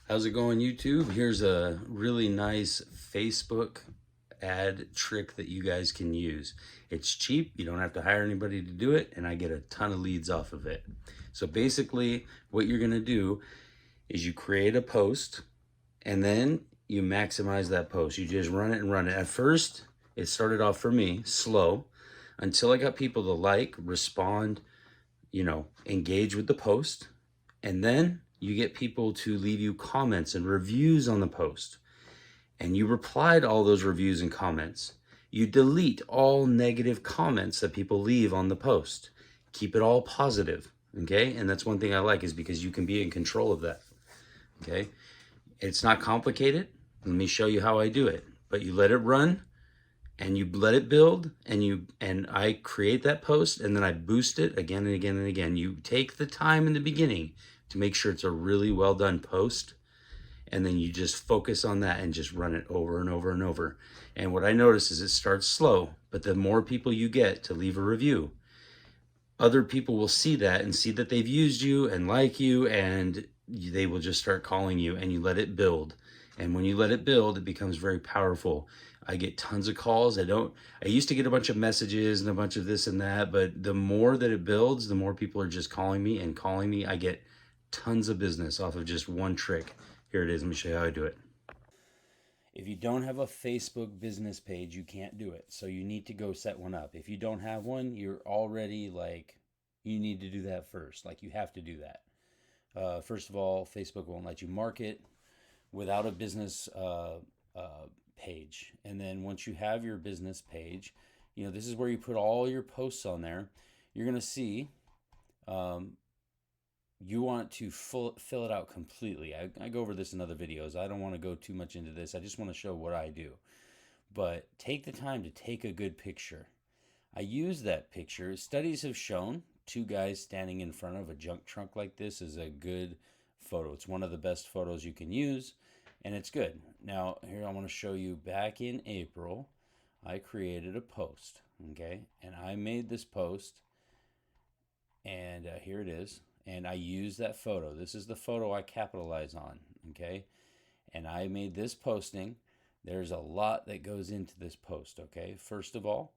How's it going, YouTube? Here's a really nice Facebook ad trick that you guys can use. It's cheap, you don't have to hire anybody to do it, and I get a ton of leads off of it. So basically, what you're gonna do is you create a post and then you maximize that post. You just run it and run it. At first, it started off for me slow until I got people to like, respond, engage with the post. And then you get people to leave you comments and reviews on the post. And you reply to all those reviews and comments. You delete all negative comments that people leave on the post. Keep it all positive, okay? And that's one thing I like, is because you can be in control of that, okay? It's not complicated. Let me show you how I do it. But you let it run and you let it build, and I create that post, and then I boost it again and again and again. You take the time in the beginning to make sure it's a really well done post, and then you just focus on that and just run it over and over and over. And what I notice is it starts slow, but the more people you get to leave a review, other people will see that and see that they've used you and like you, and they will just start calling you, and you let it build. And when you let it build, it becomes very powerful. I get tons of calls. I used to get a bunch of messages and a bunch of this and that, but the more that it builds, the more people are just calling me and calling me. I get tons of business off of just one trick. Here it is. Let me show you how I do it. If you don't have a Facebook business page, you can't do it. So you need to go set one up. If you don't have one, you're already like, you need to do that first. Like, you have to do that. First of all, Facebook won't let you market without a business page. And then once you have your business page, this is where you put all your posts on there. You're going to see you want to fill it out completely. I go over this in other videos. I don't want to go too much into this. I just want to show what I do. But take the time to take a good picture. I use that picture. Studies have shown 2 guys standing in front of a junk trunk like this is a good photo. It's one of the best photos you can use, and it's good. Now, here I want to show you, back in April, I created a post, okay? And I made this post, and here it is. And I use that photo. This is the photo I capitalize on, okay? And I made this posting. There's a lot that goes into this post, okay? First of all,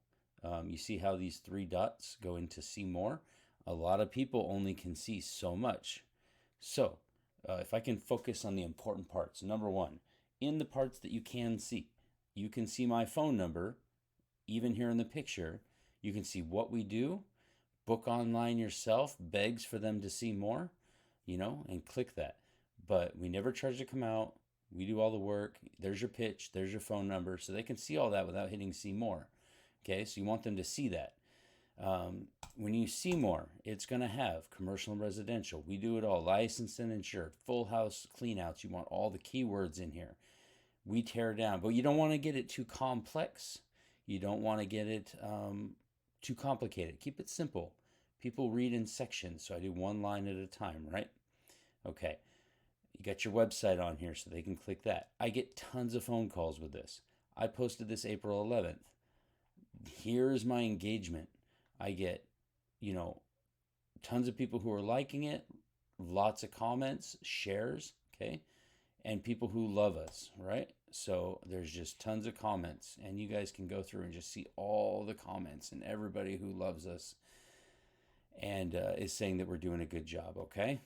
you see how these 3 dots go into see more? A lot of people only can see so much. So if I can focus on the important parts. Number 1, in the parts that you can see my phone number, even here in the picture. You can see what we do. Book online yourself begs for them to see more, and click that. But we never charge to come out. We do all the work. There's your pitch. There's your phone number. So they can see all that without hitting see more. Okay, so you want them to see that. When you see more, it's going to have commercial and residential. We do it all. Licensed and insured. Full house cleanouts. You want all the keywords in here. We tear down. But you don't want to get it too complex. You don't want to get it too complicated. Keep it simple. People read in sections, so I do 1 line at a time, right? Okay. You got your website on here so they can click that. I get tons of phone calls with this. I posted this April 11th. Here's my engagement. I get, tons of people who are liking it, lots of comments, shares, okay? And people who love us, right? So there's just tons of comments, and you guys can go through and just see all the comments and everybody who loves us and is saying that we're doing a good job, okay?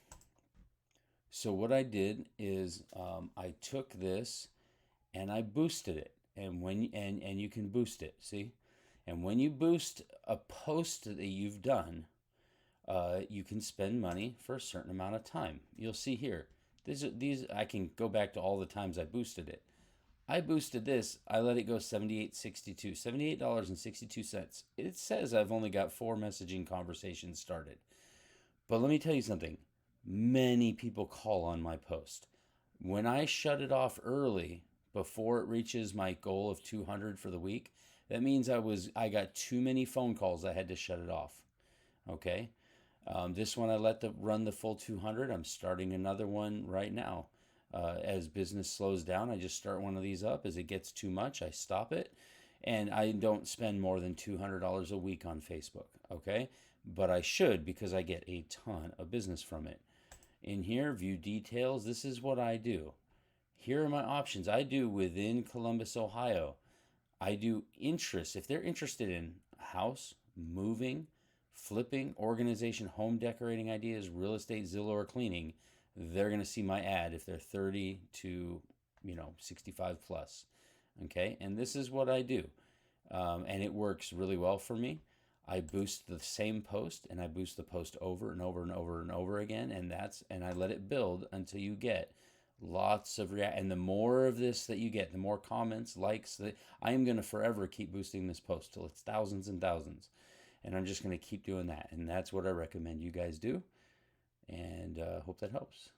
So what I did is I took this and I boosted it, and you can boost it, see? And when you boost a post that you've done, you can spend money for a certain amount of time. You'll see here. These I can go back to all the times I boosted it. I boosted this. I let it go $78.62. $78.62. It says I've only got 4 messaging conversations started. But let me tell you something. Many people call on my post. When I shut it off early, before it reaches my goal of 200 for the week, that means I got too many phone calls. I had to shut it off. Okay? This one I let run the full 200. I'm starting another one right now. As business slows down, I just start one of these up. As it gets too much, I stop it. And I don't spend more than $200 a week on Facebook, okay? But I should, because I get a ton of business from it. In here, view details. This is what I do. Here are my options. I do within Columbus, Ohio. I do interests. If they're interested in house, moving, flipping, organization, home decorating ideas, real estate, Zillow, or cleaning, they're going to see my ad if they're 30 to 65 plus. Okay, and this is what I do, and it works really well for me. I boost the same post, and I boost the post over and over and over and over again, and I let it build until you get lots of react. And the more of this that you get, the more comments, likes. That I am going to forever keep boosting this post till it's thousands and thousands, and I'm just going to keep doing that. And that's what I recommend you guys do, and hope that helps.